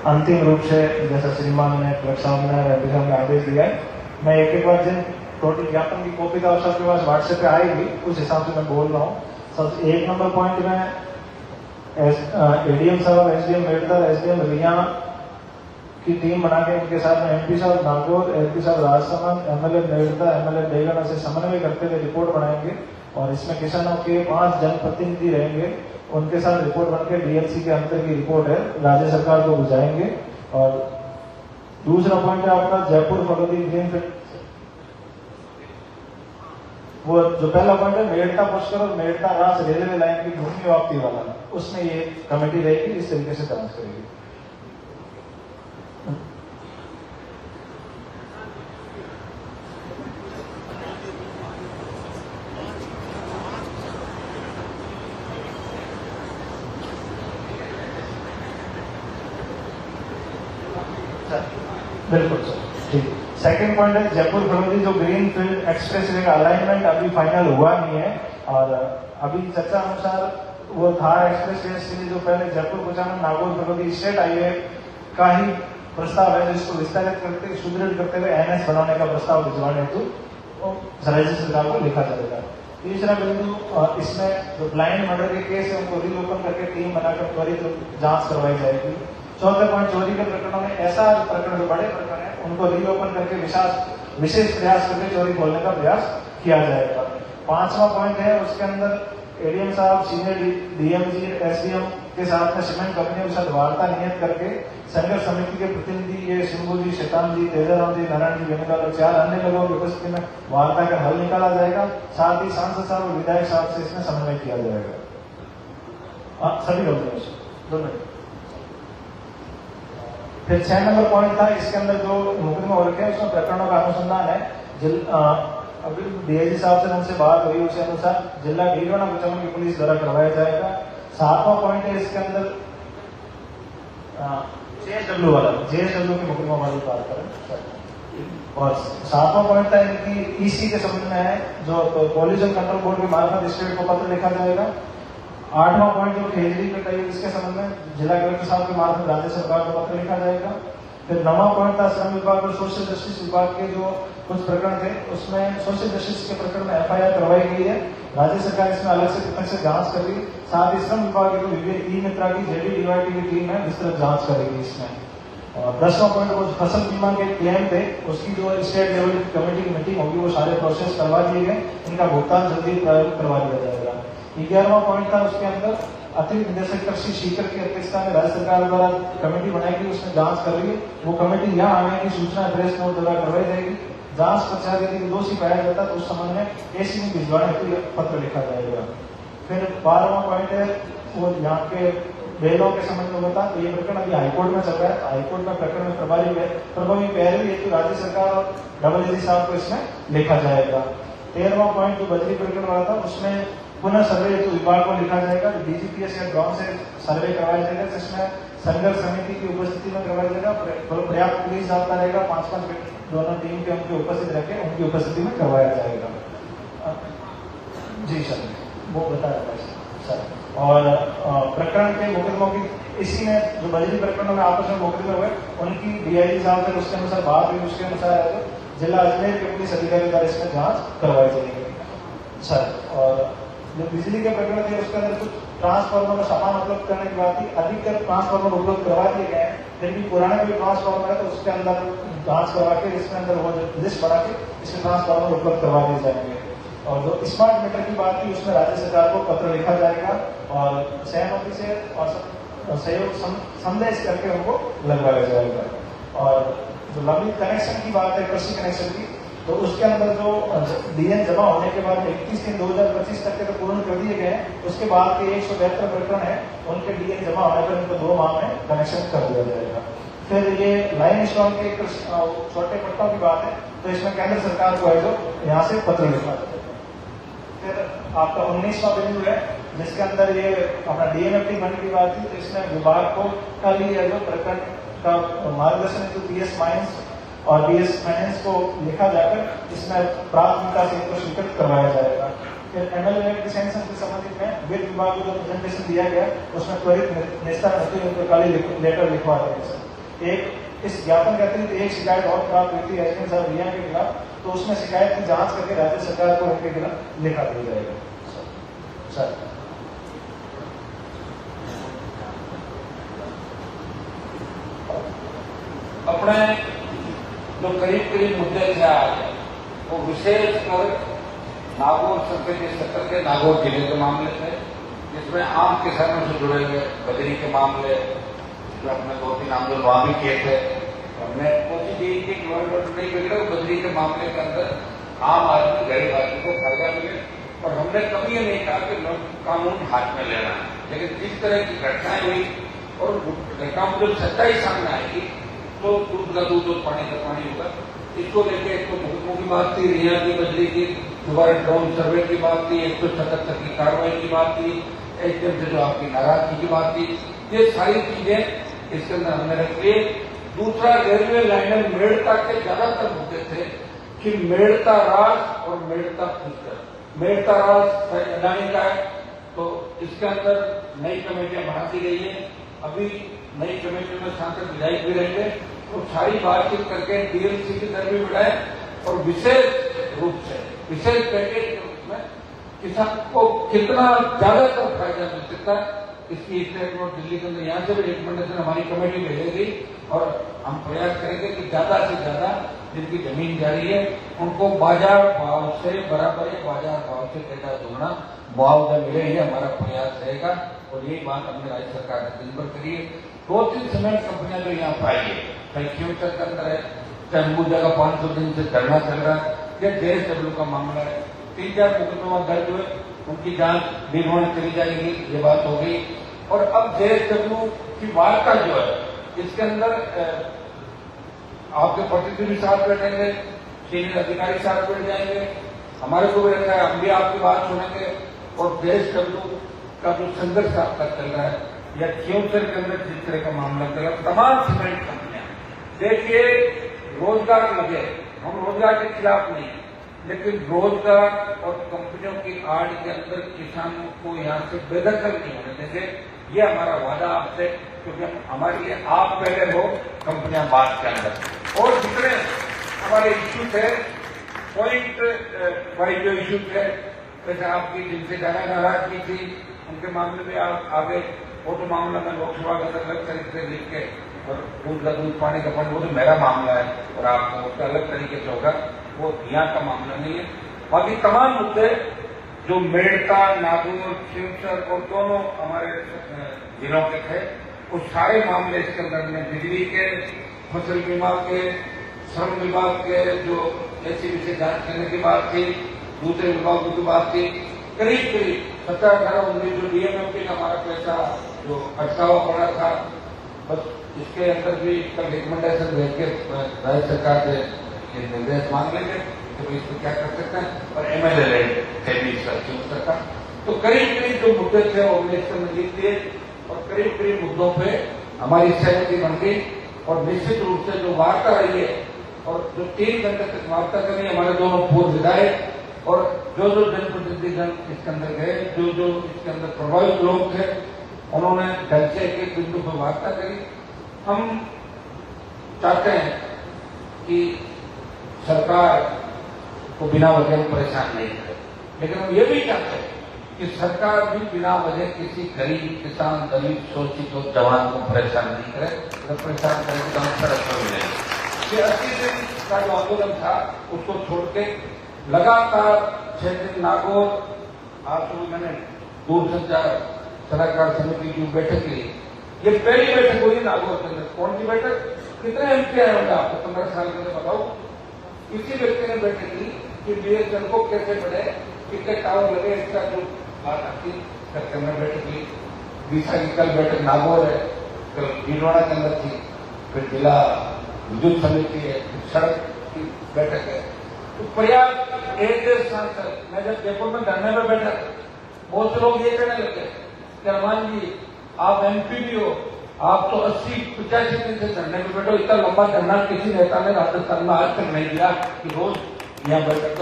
अंतिम रूप से जैसा श्रीमान ने कलेक्टर साहब ने एमपी साहब ने आदेश दिया है, मैं एक बार जिन टोटल ज्ञापन की कॉपी का सबके पास व्हाट्सएप पे आएगी उस हिसाब से मैं बोल रहा हूँ। सब 1 नंबर पॉइंट में एडीएम साहब, एसडीएम मेड़ता, एसडीएम रिया की टीम बना के उनके साथ में एमपी साहब नागौर, एमपी साहब राजसमंद, एमएलए मेड़ता, एमएलए देगना से समन्वय करते हुए रिपोर्ट बनाएंगे और इसमें किसानों के 5 जनप्रतिनिधि रहेंगे, उनके साथ रिपोर्ट बनकर डीएलसी के अंतर की रिपोर्ट है राज्य सरकार को बुझाएंगे। और दूसरा पॉइंट है आपका जयपुर फलोदी ग्रीनफील्ड, वो जो पहला पॉइंट है मेड़ता पुष्कर और मेड़ता रास रेलवे लाइन की भूमि वापसी वाला, उसमें ये कमेटी रहेगी, इस तरीके से जांच करेगी। बिल्कुल सर, ठीक। सेकंड पॉइंट है जयपुर फलोदी जो ग्रीन फील्ड एक्सप्रेस वे का अलाइनमेंट अभी फाइनल हुआ नहीं है और अभी चर्चा अनुसार वो थार एक्सप्रेस वे से जो पहले जयपुर कुचामन नागौर फलोदी स्टेट हाईवे का ही प्रस्ताव है, जिसको विस्तारित करते सुदृढ़ करते हुए एनएस बनाने का प्रस्ताव भिजवाने हेतु राज्य सरकार को लिखा जाएगा। तीसरा बिंदु, इसमें जो ब्लाइंड मर्डर के केस है उनको रीओपन करके टीम बनाकर त्वरित जांच करवाई जाएगी। चौथा पॉइंट, चोरी के प्रकरणों में ऐसा प्रकरण जो बड़े प्रकरण है उनको रीओपन करके विशेष प्रयास करके चोरी खोलने का प्रयास किया जाएगा। 5वां पॉइंट है उसके अंदर एडीएम साहब, सीनियर डीएमजी, एसडीएम के साथ में सीमेंट कंपनियों के साथ वार्ता नियत करके संघर्ष समिति के प्रतिनिधि ये सिंबू जी, शैतान जी, तेजाराम जी, नारायण जी, वेणुगोपाल और 4 अन्य लोगों की उपस्थिति में वार्ता कर हल निकाला जाएगा। साथ ही सांसद साहब और विधायक साहब से इसमें समन्वय किया जाएगा। सभी लोग दोनों। फिर 6 नंबर पॉइंट था, इसके अंदर जो मुकदमा हो रखे हैं उसमें प्रकरणों का अनुसंधान है। अभी डीआईजी साहब से उनसे बात हुई, उसी अनुसार जिला भीलवाड़ा कुचामन की पुलिस द्वारा करवाया जाएगा। 7वां पॉइंट है इसके अंदर जेएसडब्ल्यू वाला, जेएसडब्ल्यू की मुकदमा वाली बात करें। और 7वां पॉइंट था इनकी ईसी के संबंध में है, जो पॉल्यूशन कंट्रोल बोर्ड के मार्फत स्टेट को पत्र लिखा जाएगा। 8वां पॉइंट जो खेजड़ी कटाई इसके संबंध में जिला कलेक्टर साहब के मार्फत राज्य सरकार को पत्र लिखा जाएगा। फिर 9वां पॉइंट था श्रम विभाग और सोशल जस्टिस विभाग के जो कुछ प्रकरण थे उसमें सोशल जस्टिस के प्रकरण में एफआईआर करवाई गई है, राज्य सरकार इसमें अलग से प्रत्यक्ष से जांच कर रही है। साथ ही श्रम विभाग की विवेक ई मित्रा की जेडीडीवाईटी की टीम है विस्तृत जांच करेगी इसमें। और 10वां पॉइंट वो फसल बीमा के क्लेम थे उसकी जो स्टेट लेवल की कमेटी की मीटिंग होगी वो सारे प्रोसेस करवा दिए गए, इनका भुगतान जल्दी करवा दिया जाएगा। 11वां पॉइंट था उसके अंदर अतिरिक्त निदेशक कृषि सीकर की अध्यक्षता में राज्य सरकार द्वारा कमेटी बनाई गई, उसमें जांच कर रही है। वो कमेटी यहाँ आने की सूचना प्रेस नोट द्वारा करवाई जाएगी। जांच पश्चात यदि दोषी पाया जाता तो उस संबंध में एसी में भिजवाने हेतु पत्र लिखा जाएगा। फिर 12वां पॉइंट है वो यहाँ के बेलों के संबंध में होता, तो ये प्रकरण अभी हाईकोर्ट में चल रहा है। हाईकोर्ट में प्रकरण में प्रभावी पैरवी हेतु राज्य सरकार और डबल साहब को इसमें लिखा जाएगा। 13वां पॉइंट जो बजरी प्रकरण वाला था उसमें पुनः सर्वे हेतु विभाग को लिखा जाएगा, डीजीपीएस या ड्रोन से सर्वे करवाया जाएगा, जिसमें संघर्ष समिति की उपस्थिति में करवाया जाएगा। पर्याप्त पुलिस जाता रहेगा, 5-5 दोनों टीम के उनकी उपस्थित रखे उनकी उपस्थिति में करवाया जाएगा। जी सर, वो बताया सर। और प्रकरण के मुकदमों की इसी में जो बजरी प्रकरणों में आपस में मुकदमे हुए उनकी डीआईजी साहब से उसके अनुसार बात हुई, उसके अनुसार जिला अजमेर के पुलिस अधिकारी द्वारा इसमें जांच करवाई जाएगी सर। और जो बिजली के प्रकरण थे उसके अंदर कुछ ट्रांसफार्मर का सामान उपलब्ध करने की बात थी, अधिकतर ट्रांसफार्मर उपलब्ध करवा दिए गए हैं, फिर भी पुराने कोई ट्रांसफार्मर है तो उसके अंदर जांच करवा के इसके अंदर वो लिस्ट बना के इसमें ट्रांसफार्मर उपलब्ध करवा दिए जाएंगे। और जो स्मार्ट मीटर की बात थी उसमें राज्य सरकार को पत्र लिखा जाएगा और सहमति से और सहयोग संदेश करके उनको लगवाया जाएगा। और जो लंबी कनेक्शन की बात है कृषि कनेक्शन की, तो उसके अंदर जो डीएन जमा होने के बाद 31/3/2025 तक के तो पूर्ण कर दिए गए हैं, उसके बाद के 172 प्रकरण है उनके डीएन जमा होने पर उनको 2 माह में कनेक्शन कर दिया जाएगा। फिर ये लाइन इंस्टॉल के छोटे पट्टों की बात है तो इसमें केंद्र सरकार को है जो यहाँ से पत्र लिखा जाएगा। फिर आपका 19वां बिंदु है जिसके अंदर ये अपना डीएमएफटी फंड की बात थी, तो इसमें विभाग को कल ही जो प्रकरण का मार्गदर्शन हेतु बीएस माइंस और बीएस फाइनेंस को लिखा जाकर इसमें प्राथमिकता से इनको स्वीकृत करवाया जाएगा। फिर एमएलए के सैंक्शन से संबंधित में वित्त विभाग को जो प्रेजेंटेशन दिया गया उसमें त्वरित निस्तारण हेतु उनको कल ही लेटर लिखवा देंगे सर। एक इस ज्ञापन के अतिरिक्त एक शिकायत और प्राप्त हुई थी एसडीएम साहब रिया के खिलाफ, तो उसमें शिकायत की जांच करके राज्य सरकार को इनके खिलाफ लिखा दिया जाएगा। सर अपने जो करीब करीब मुद्दे थे आज, वो विशेष कर नागौर संसदीय क्षेत्र के नागौर जिले के मामले थे, जिसमें आम किसानों से जुड़े हुए बजरी के मामले, जो अपने 2-3 आंदोलन वहां भी किए थे। हमने कोशिश यही की कि गवर्नमेंट नहीं बिगड़े, बजरी के मामले के अंदर आम आदमी, गरीब आदमी को फायदा मिले। और हमने कभी ये नहीं कहा कि कानून हाथ में लेना है, लेकिन जिस तरह की घटनाएं हुई और घटनाओं में जब सच्चाई सामने आएगी तो दूध का दूध और पानी का पानी होगा। इसको लेकर एक तो मुकदमों की बात थी, रिया की, बजरी की, दोबारा ड्रोन सर्वे की बात थी, 177 की कार्रवाई की बात थी, एसडीएम से जो आपकी नाराजगी की बात थी, ये सारी चीजें इसके अंदर हमने रख ली। दूसरा, रेलवे लाइनर मेड़ता के ज्यादातर मुद्दे थे कि मेड़ता राज और मेड़ता फीकर। मेड़ता राज अडानी का है, तो इसके अंदर नई कमेटियां बना दी गई है। अभी नई कमेटी में सांसद विधायक भी रहेंगे, तो सारी बातचीत करके डीएलसी की दर भी बढ़ाए और विशेष रूप से विशेष पैकेज के रूप में किसान को कितना ज्यादातर फायदा मिल सकता है, इसकी स्टेटमेंट दिल्ली के अंदर यहाँ से भी रिकमेंडेशन हमारी कमेटी भेजेगी और हम प्रयास करेंगे कि ज्यादा से ज्यादा जिनकी जमीन जा रही है उनको बाजार भाव से बराबर या बाजार भाव से कैसा दोगुना मुआवजा मिले, ये हमारा प्रयास रहेगा। और यही बात हमने राज्य सरकार ने दिन भर करी है। 2-3 सीमेंट कंपनियां जो यहाँ पर आई है, चाहे क्यूचर के अंदर है, चाहे अंबुजा का 500 दिन से धरना चल रहा है, या जेएसडब्ल्यू का मामला है, 3-4 मुकदमा दर्ज हुए, उनकी जांच निर्माण करी जाएगी, ये बात हो गई। और अब जेएसडब्ल्यू की वार्ता जो है, इसके अंदर आपके प्रतिनिधि साहब बैठेंगे, सीनियर अधिकारी साहब बैठ जाएंगे, हमारे को भी रहता है, हम भी आपकी बात सुनेंगे। और जेएसडब्ल्यू का जो संघर्ष आपका चल रहा है, या क्यूचर के अंदर जिस तरह का मामला चल रहा है, तमाम सीमेंट कंपनियां, देखिए रोजगार लगे, हम रोजगार के खिलाफ नहीं है, लेकिन रोजगार और कंपनियों की आड़ के अंदर किसानों को यहाँ से बेदखल नहीं होने देंगे, ये हमारा वादा आपसे, क्योंकि हमारे लिए आप पहले हो, कंपनियां बाद के अंदर। और जितने हमारे इश्यू थे, पॉइंट वाइज जो इश्यू थे, जैसे आपकी जिनसे ज्यादा नाराजगी थी उनके मामले में आप आगे, वो तो मामला में लोकसभा के अंदर अलग तरीके से लिख के, और दूध का दूध पानी का पानी, वो तो मेरा मामला है और आपको उसका अलग तरीके से होगा, वो यहाँ का मामला नहीं है। बाकी तमाम मुद्दे जो मेड़ता, नागौर, क्यूचर और दोनों हमारे जिलों के थे, वो सारे मामले इसके अंदर में बिजली के, फसल बीमा के, श्रम विभाग के जो एसीबी से जांच करने की बात थी, दूसरे विभागों की बात थी, करीब 17-18-19 जो डीएमएफटी का हमारा पैसा जो अटका हुआ पड़ा था, बस इसके अंदर भी इसका रिकमेंडेशन भेज के राज्य सरकार से ये निर्देश मांग लेंगे कि इसको क्या कर सकते हैं। और एमएलए थे भी इसका क्यूचर का, तो करीब करीब जो मुद्दे थे वो हमने इसके अंदर लिख दिए और करीब करीब मुद्दों पर हमारी सहमति बन गई। और निश्चित रूप से जो वार्ता रही है और जो 3 घंटे तक वार्ता करी, हमारे दोनों पूर्व विधायक और जो जनप्रतिनिधिगण इसके अंदर गए, जो इसके अंदर प्रभावित लोग थे, उन्होंने ढंग से एक बिंदु पर वार्ता करी। हम चाहते हैं कि सरकार को बिना वजह परेशान नहीं करे, लेकिन हम ये भी चाहते हैं कि सरकार भी बिना वजह किसी गरीब, किसान, दलित, शोषित और जवान को परेशान नहीं करे। अगर परेशान करें तो हम सड़क पर मिलेंगे। ये 80 दिन का जो आंदोलन था उसको छोड़ के लगातार 6 दिन नागौर, आज सुबह मैंने दूरसंचार सलाहकार समिति की बैठक ली, ये पहली बैठक हुई नागौर के अंदर। कौन सी बैठक? कितने एमपी आए होंगे आपको 15 साल के अंदर बताओ। इसी व्यक्ति ने बैठक की कि बीएसएन को कैसे बढ़े, कितने टावर लगे, इसका जो बात आती करके हमने बैठक ली। बीसा की कल बैठक नागौर है, कल भीलवाड़ा के अंदर थी, फिर जिला विद्युत समिति है, सड़क की बैठक है। तो प्रयास एक सांसद, मैं जब जयपुर में धरने में बैठा, बहुत से लोग ये कहने लगे कि हनुमान जी आप एमपी भी हो, आप तो 80-85 दिन से धरने में बैठो, इतना लंबा धरना किसी नेता ने राजस्थान में आज तक नहीं दिया कि रोज यहाँ बैठक